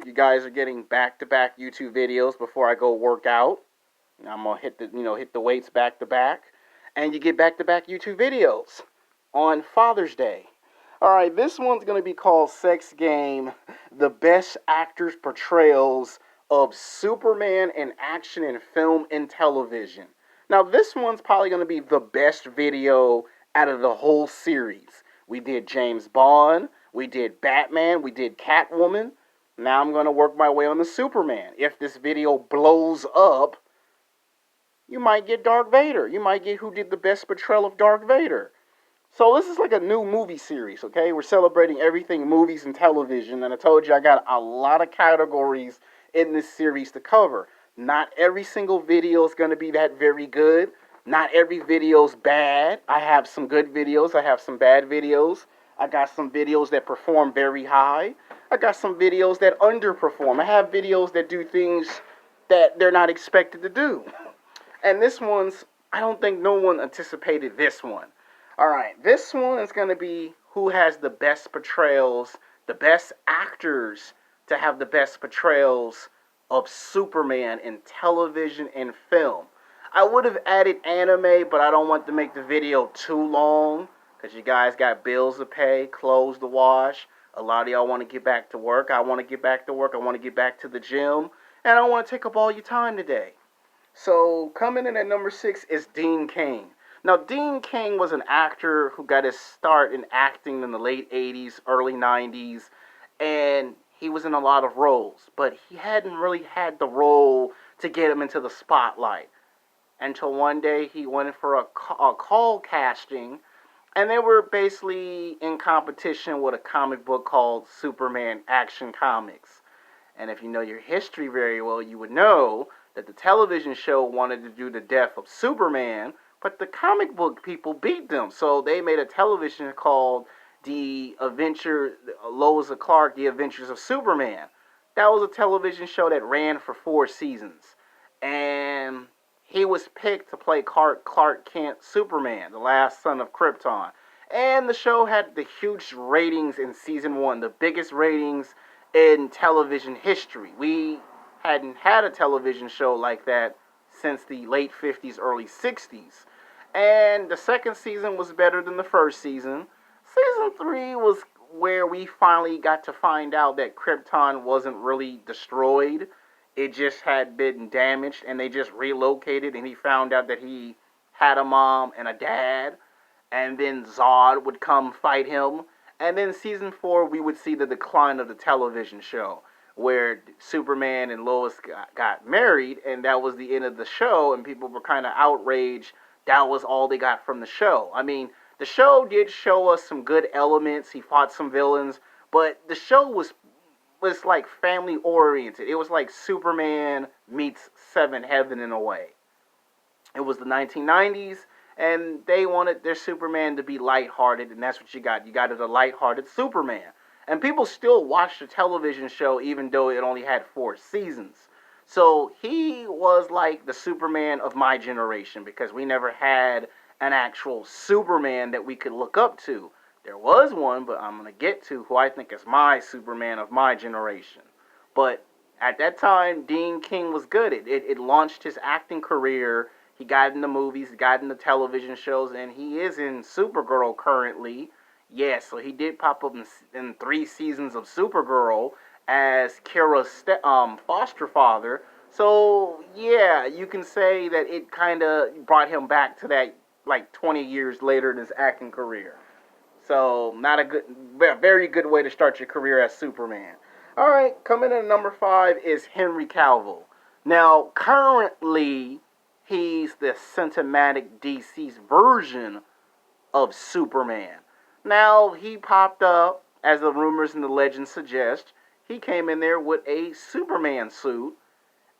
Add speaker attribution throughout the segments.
Speaker 1: You guys are getting back-to-back YouTube videos before I go work out. I'm gonna hit the weights back to back, and you get back-to-back YouTube videos on Father's Day. All right, this one's gonna be called Sex Game: The Best Actors' Portrayals of Superman in Action in Film and Television. Now, this one's probably gonna be the best video out of the whole series. We did James Bond, we did Batman, we did Catwoman. Now I'm gonna work my way on the Superman. If this video blows up, you might get Darth Vader. You might get who did the best portrayal of Darth Vader. So this is like a new movie series, okay? We're celebrating everything movies and television, and I told you I got a lot of categories in this series to cover. Not every single video is going to be that very good. Not every video's bad. I have some good videos. I have some bad videos. I got some videos that perform very high. I got some videos that underperform. I have videos that do things that they're not expected to do. And this one's, I don't think no one anticipated this one. All right, this one is going to be who has the best portrayals, the best actors to have the best portrayals of Superman in television and film. I would have added anime, but I don't want to make the video too long because you guys got bills to pay, clothes to wash. A lot of y'all want to get back to work. I want to get back to work. I want to get back to the gym. And I don't want to take up all your time today. So coming in at number 6 is Dean Cain. Now, Dean Cain was an actor who got his start in acting in the late 80s, early 90s, and he was in a lot of roles, but he hadn't really had the role to get him into the spotlight. Until one day he went in for a call casting, and they were basically in competition with a comic book called Superman Action Comics. And if you know your history very well, you would know that the television show wanted to do the death of Superman, but the comic book people beat them. So they made a television called The Adventure, Lois and Clark, The Adventures of Superman. That was a television show that ran for 4 seasons. And he was picked to play Clark Kent Superman, the last son of Krypton. And the show had the huge ratings in season 1, the biggest ratings in television history. We hadn't had a television show like that since the late 50s, early 60s. And the second season was better than the first season. Season 3 was where we finally got to find out that Krypton wasn't really destroyed. It just had been damaged, and they just relocated, and he found out that he had a mom and a dad. And then Zod would come fight him. And then season 4, we would see the decline of the television show, where Superman and Lois got married, and that was the end of the show, and people were kind of outraged. That was all they got from the show. I mean, the show did show us some good elements. He fought some villains, but the show was like family oriented. It was like Superman meets Seventh Heaven in a way. It was the 1990s, and they wanted their Superman to be lighthearted, and that's what you got. You got a lighthearted Superman. And people still watch the television show even though it only had 4 seasons. So he was like the Superman of my generation because we never had an actual Superman that we could look up to. There was one, but I'm going to get to who I think is my Superman of my generation. But at that time, Dean Cain was good. It launched his acting career. He got into movies, got into television shows, and he is in Supergirl currently. Yeah, so he did pop up in 3 seasons of Supergirl as Kara's foster father. So, yeah, you can say that it kind of brought him back to that, like, 20 years later in his acting career. So, very good way to start your career as Superman. All right, coming in at number 5 is Henry Cavill. Now, currently, he's the cinematic DC's version of Superman. Now, he popped up, as the rumors and the legends suggest, he came in there with a Superman suit,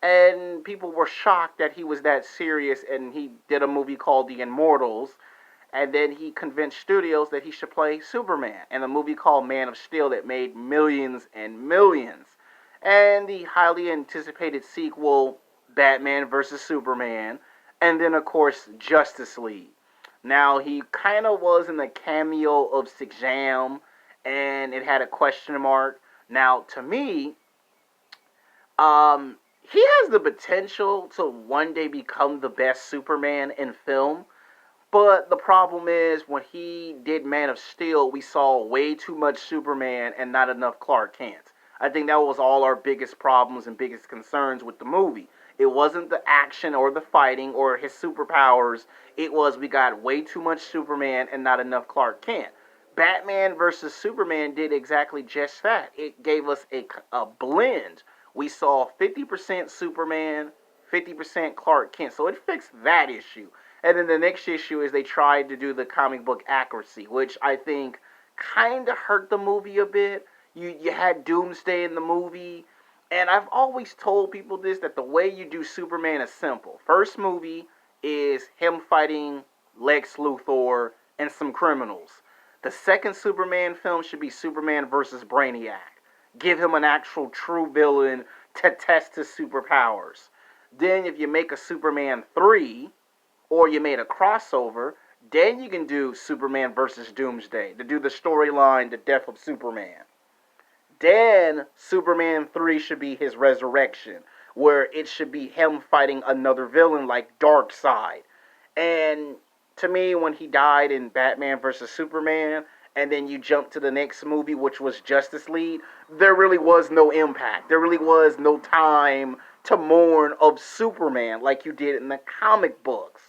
Speaker 1: and people were shocked that he was that serious, and he did a movie called The Immortals, and then he convinced studios that he should play Superman, in a movie called Man of Steel that made millions and millions. And the highly anticipated sequel, Batman vs. Superman, and then, of course, Justice League. Now, he kind of was in the cameo of Shazam, and it had a question mark. Now, to me, He has the potential to one day become the best Superman in film. But the problem is, when he did Man of Steel, we saw way too much Superman and not enough Clark Kent. I think that was all our biggest problems and biggest concerns with the movie. It wasn't the action or the fighting or his superpowers. It was we got way too much Superman and not enough Clark Kent. Batman versus Superman did exactly just that. It gave us a blend. We saw 50% Superman, 50% Clark Kent. So it fixed that issue. And then the next issue is they tried to do the comic book accuracy, which I think kind of hurt the movie a bit. You had Doomsday in the movie, and I've always told people this, that the way you do Superman is simple. First movie is him fighting Lex Luthor and some criminals. The second Superman film should be Superman versus Brainiac. Give him an actual true villain to test his superpowers. Then if you make a Superman 3, or you made a crossover, then you can do Superman versus Doomsday to do the storyline, the death of Superman. Then Superman 3 should be his resurrection, where it should be him fighting another villain like Darkseid. And to me, when he died in Batman versus Superman, and then you jump to the next movie, which was Justice League, there really was no impact. There really was no time to mourn of Superman like you did in the comic books.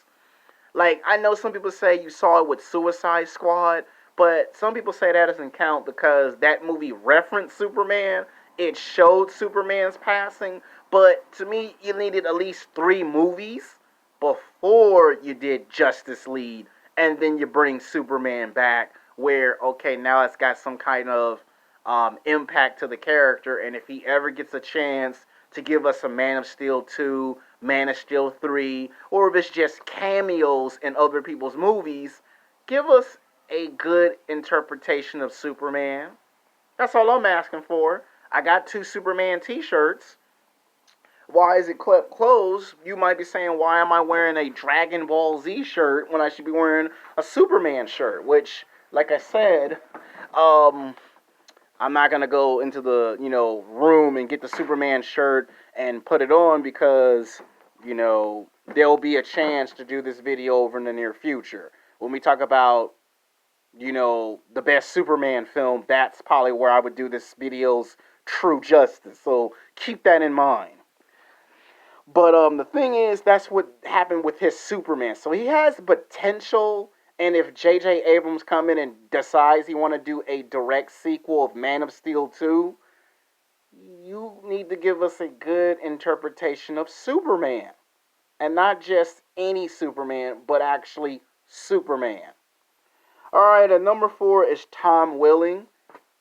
Speaker 1: Like, I know some people say you saw it with Suicide Squad, but some people say that doesn't count because that movie referenced Superman. It showed Superman's passing. But to me, you needed at least 3 movies before you did Justice League. And then you bring Superman back where, okay, now it's got some kind of impact to the character. And if he ever gets a chance to give us a Man of Steel 2, Man of Steel 3, or if it's just cameos in other people's movies, give us a good interpretation of Superman. That's all I'm asking for. I got 2 Superman t-shirts. Why is it clip closed? You might be saying, why am I wearing a Dragon Ball Z shirt when I should be wearing a Superman shirt? Which, like I said, I'm not going to go into the, room and get the Superman shirt and put it on because, there'll be a chance to do this video over in the near future. When we talk about, the best Superman film, that's probably where I would do this video's true justice. So keep that in mind. But the thing is, that's what happened with his Superman. So he has potential. And if J.J. Abrams come in and decides he want to do a direct sequel of Man of Steel 2, you need to give us a good interpretation of Superman. And not just any Superman, but actually Superman. Alright, and number 4 is Tom Welling.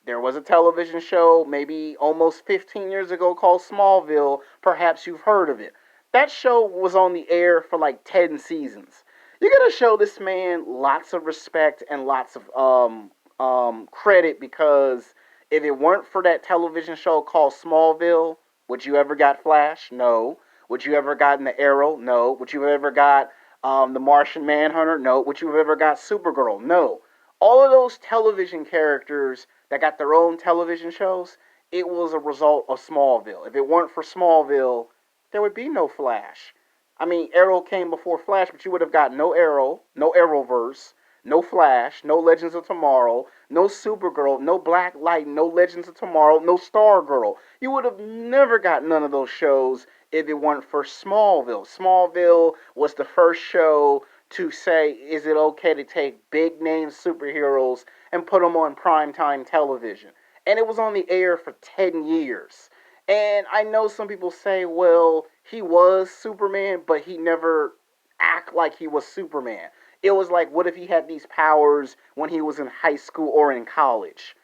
Speaker 1: There was a television show maybe almost 15 years ago called Smallville. Perhaps you've heard of it. That show was on the air for like 10 seasons. You gotta show this man lots of respect and lots of credit, because if it weren't for that television show called Smallville, would you ever got Flash? No. Would you ever gotten the Arrow? No. Would you ever got the Martian Manhunter? No. Would you have ever got Supergirl? No. All of those television characters that got their own television shows, it was a result of Smallville. If it weren't for Smallville, there would be no Flash. I mean, Arrow came before Flash, but you would have got no Arrow, no Arrowverse, no Flash, no Legends of Tomorrow, no Supergirl, no Black Light, no Legends of Tomorrow, no Stargirl. You would have never got none of those shows if it weren't for Smallville. Smallville was the first show to say, is it okay to take big name superheroes and put them on primetime television? And it was on the air for 10 years. And I know some people say, well, he was Superman, but he never act like he was Superman. It was like, what if he had these powers when he was in high school or in college?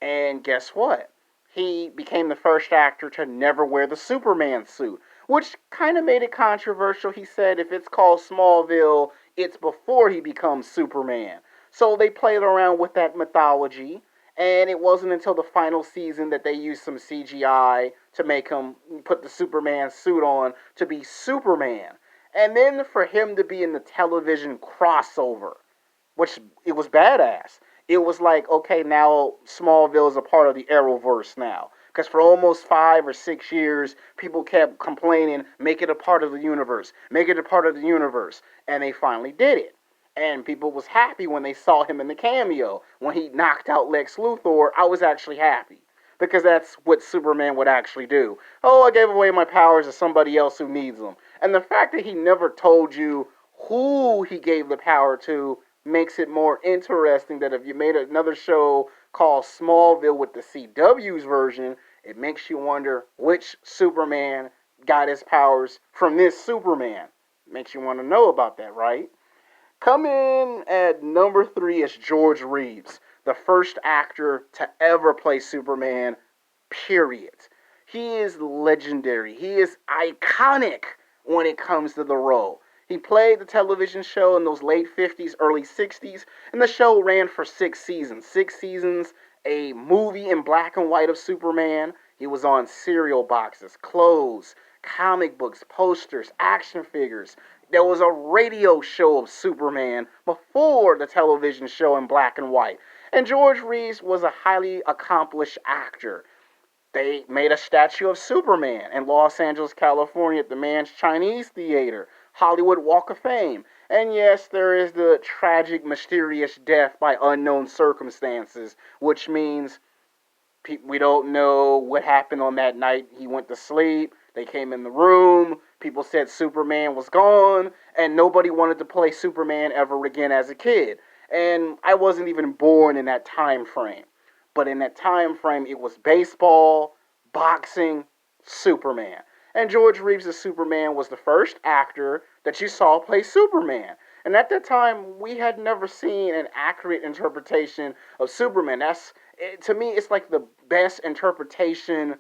Speaker 1: And guess what? He became the first actor to never wear the Superman suit, which kind of made it controversial. He said if it's called Smallville, it's before he becomes Superman. So they played around with that mythology. And it wasn't until the final season that they used some CGI to make him put the Superman suit on to be Superman. And then for him to be in the television crossover, which it was badass. It was like, okay, now Smallville is a part of the Arrowverse now. Because for almost 5 or 6 years, people kept complaining, make it a part of the universe, make it a part of the universe. And they finally did it. And people was happy when they saw him in the cameo. When he knocked out Lex Luthor, I was actually happy. Because that's what Superman would actually do. Oh, I gave away my powers to somebody else who needs them. And the fact that he never told you who he gave the power to makes it more interesting that if you made another show called Smallville with the CW's version, it makes you wonder which Superman got his powers from this Superman. Makes you want to know about that, right? Coming in at number 3 is George Reeves, the first actor to ever play Superman, period. He is legendary. He is iconic when it comes to the role. He played the television show in those late 50s, early 60s, and the show ran for 6 seasons. 6 seasons, a movie in black and white of Superman. He was on cereal boxes, clothes, comic books, posters, action figures. There was a radio show of Superman before the television show in black and white. And George Reeves was a highly accomplished actor. They made a statue of Superman in Los Angeles, California at the Mann's Chinese Theater, Hollywood Walk of Fame. And yes, there is the tragic, mysterious death by unknown circumstances, which means we don't know what happened on that night. He went to sleep. They came in the room. People said Superman was gone, and nobody wanted to play Superman ever again as a kid. And I wasn't even born in that time frame. But in that time frame, it was baseball, boxing, Superman. And George Reeves' Superman was the first actor that you saw play Superman. And at that time, we had never seen an accurate interpretation of Superman. To me, it's like the best interpretation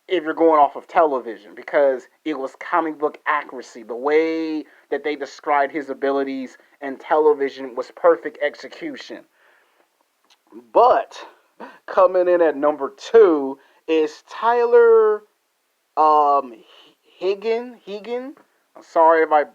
Speaker 1: if you're going off of television, because it was comic book accuracy. The way that they described his abilities in television was perfect execution. But coming in at number 2 is Tyler Higgin. I'm sorry if I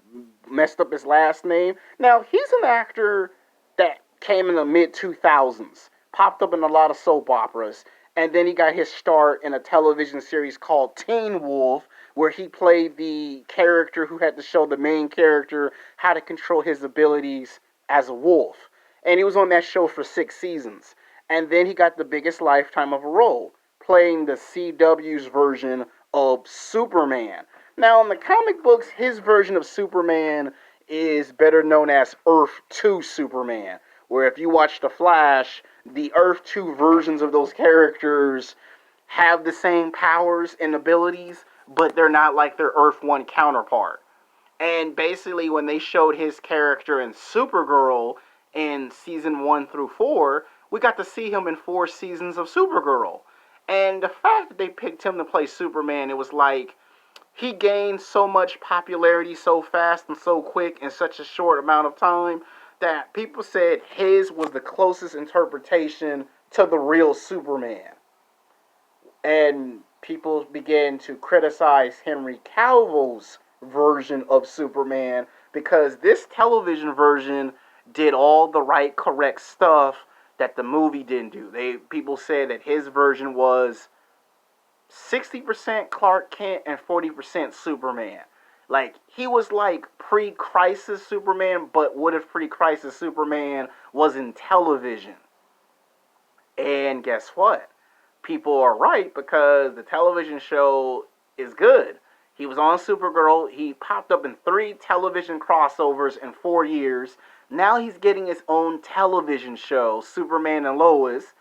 Speaker 1: messed up his last name. Now, he's an actor that came in the mid-2000s, popped up in a lot of soap operas, and then he got his start in a television series called Teen Wolf, where he played the character who had to show the main character how to control his abilities as a wolf. And he was on that show for 6 seasons. And then he got the biggest lifetime of a role, playing the CW's version of Superman. Now, in the comic books, his version of Superman is better known as Earth 2 Superman, where if you watch The Flash, the Earth 2 versions of those characters have the same powers and abilities, but they're not like their Earth 1 counterpart. And basically, when they showed his character in Supergirl in season 1 through 4, we got to see him in 4 seasons of Supergirl. And the fact that they picked him to play Superman, it was like he gained so much popularity so fast and so quick in such a short amount of time that people said his was the closest interpretation to the real Superman. And people began to criticize Henry Cavill's version of Superman because this television version did all the right, correct stuff that the movie didn't do. People said that his version was 60% Clark Kent and 40% Superman. Like, he was like pre-crisis Superman, but what if pre-crisis Superman was in television? And guess what? People are right, because the television show is good. He was on Supergirl. He popped up in 3 television crossovers in 4 years. Now he's getting his own television show, Superman and Lois.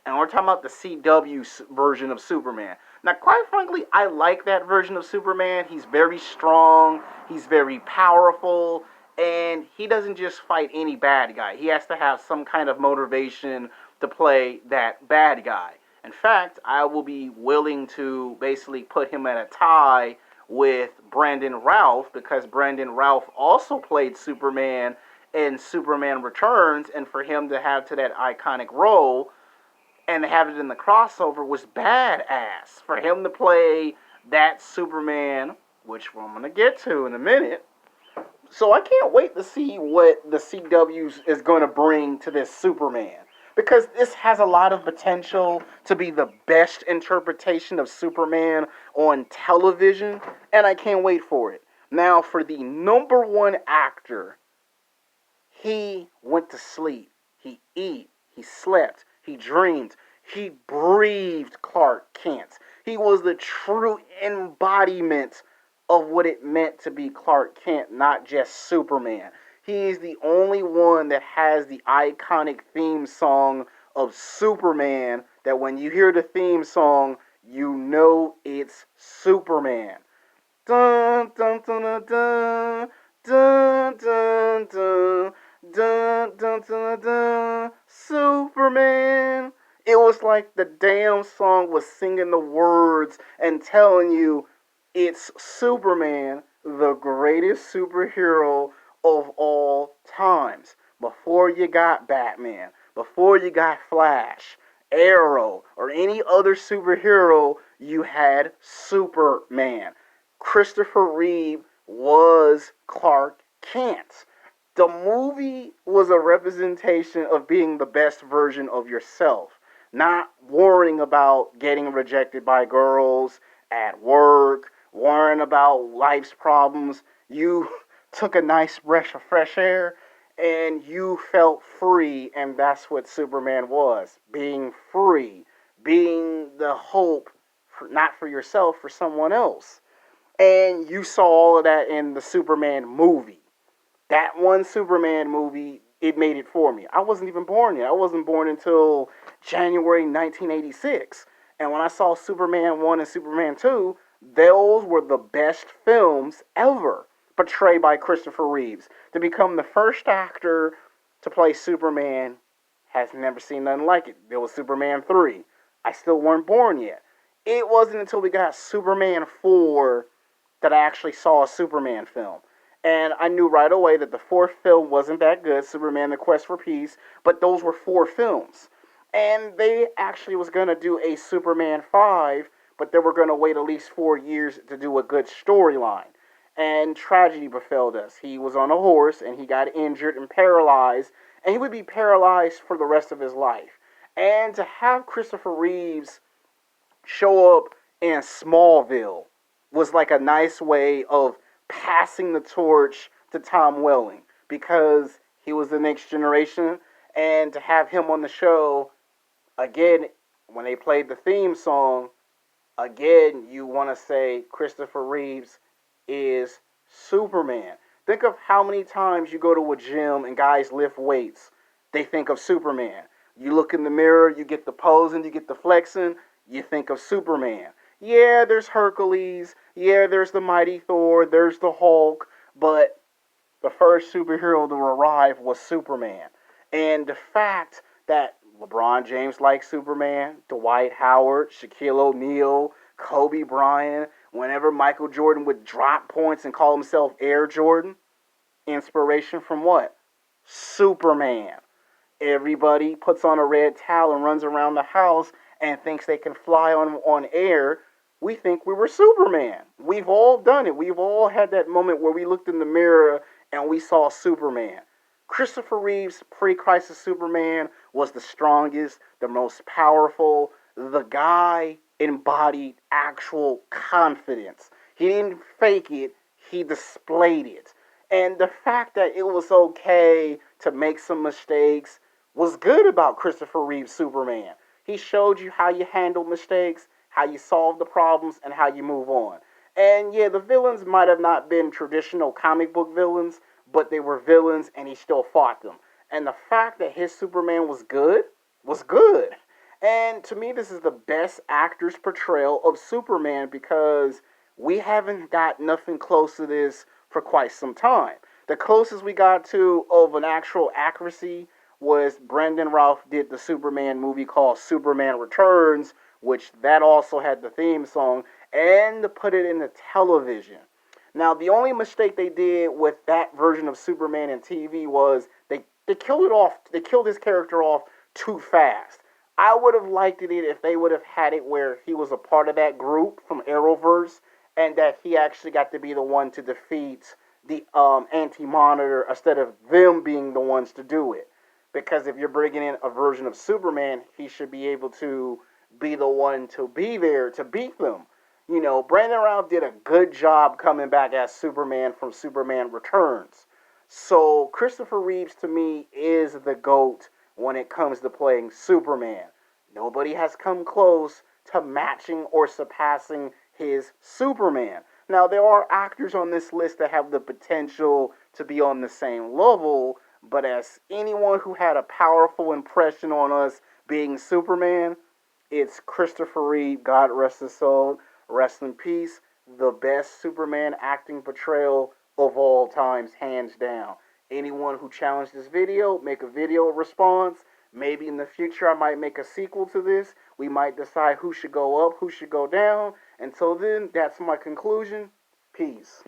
Speaker 1: And we're talking about the CW version of Superman. Now, quite frankly, I like that version of Superman. He's very strong. He's very powerful. And he doesn't just fight any bad guy. He has to have some kind of motivation to play that bad guy. In fact, I will be willing to basically put him at a tie with Brandon Routh, because Brandon Routh also played Superman in Superman Returns, and for him to have to that iconic role and have it in the crossover was badass. For him to play that Superman, which I'm going to get to in a minute. So I can't wait to see what the CW is going to bring to this Superman. because this has a lot of potential to be the best interpretation of Superman on television, and I can't wait for it. Now, for the number one actor, he went to sleep, he ate, he slept, he dreamed, he breathed Clark Kent. He was the true embodiment of what it meant to be Clark Kent, not just Superman. He is the only one that has the iconic theme song of Superman that when you hear the theme song, you know it's Superman. Dun dun dun dun dun dun dun dun dun dun dun dun Superman. It was like the damn song was singing the words and telling you it's Superman, the greatest superhero of all times. Before you got Batman, before you got Flash, Arrow, or any other superhero, you had Superman. Christopher Reeve was Clark Kent. The movie was a representation of being the best version of yourself, not worrying about getting rejected by girls at work, worrying about life's problems. You took a nice breath of fresh air and you felt free, and that's what Superman was, being free, being the hope, for, not for yourself, for someone else. And you saw all of that in the Superman movie. That one Superman movie, it made it for me. I wasn't even born yet. I wasn't born until January 1986. And when I saw Superman 1 and Superman 2, those were the best films ever portrayed by Christopher Reeves. To become the first actor to play Superman has never seen nothing like it. There was Superman 3. I still weren't born yet. It wasn't until we got Superman 4 that I actually saw a Superman film. And I knew right away that the fourth film wasn't that good, Superman the Quest for Peace, but those were four films. And they actually was going to do a Superman 5, but they were going to wait at least 4 years to do a good storyline. And tragedy befell us. He was on a horse and he got injured and paralyzed, and he would be paralyzed for the rest of his life. And to have Christopher Reeves show up in Smallville was like a nice way of passing the torch to Tom Welling, because he was the next generation. And to have him on the show, again, when they played the theme song, again, you want to say Christopher Reeves is Superman. Think of how many times you go to a gym and guys lift weights. They think of Superman. You look in the mirror, you get the posing, you get the flexing, you think of Superman. Yeah, there's Hercules. Yeah, there's the Mighty Thor. There's the Hulk. But the first superhero to arrive was Superman. And the fact that LeBron James likes Superman, Dwight Howard, Shaquille O'Neal, Kobe Bryant, whenever Michael Jordan would drop points and call himself Air Jordan, inspiration from what? Superman. Everybody puts on a red towel and runs around the house and thinks they can fly on air. We think we were Superman. We've all done it. We've all had that moment where we looked in the mirror and we saw Superman. Christopher Reeve's pre-crisis Superman was the strongest, the most powerful. The guy embodied actual confidence. He didn't fake it, he displayed it. And the fact that it was okay to make some mistakes was good about Christopher Reeve's Superman. He showed you how you handle mistakes, how you solve the problems, and how you move on. And yeah, the villains might have not been traditional comic book villains, but they were villains and he still fought them. And the fact that his Superman was good was good. And to me, this is the best actor's portrayal of Superman, because we haven't got nothing close to this for quite some time. The closest we got to of an actual accuracy was Brendan Routh did the Superman movie called Superman Returns, which that also had the theme song, and to put it in the television. Now, the only mistake they did with that version of Superman in TV was they killed it off. They killed his character off too fast. I would have liked it if they would have had it where he was a part of that group from Arrowverse, and that he actually got to be the one to defeat the Anti-Monitor instead of them being the ones to do it. Because if you're bringing in a version of Superman, he should be able to be the one to be there to beat them. You know, Brandon Routh did a good job coming back as Superman from Superman Returns. So Christopher Reeves to me is the GOAT when it comes to playing Superman. Nobody has come close to matching or surpassing his Superman. Now, there are actors on this list that have the potential to be on the same level, but as anyone who had a powerful impression on us being Superman, it's Christopher Reeve, God rest his soul, rest in peace, the best Superman acting portrayal of all times, hands down. Anyone who challenged this video, make a video response. Maybe in the future I might make a sequel to this. We might decide who should go up, who should go down. Until then, that's my conclusion. Peace.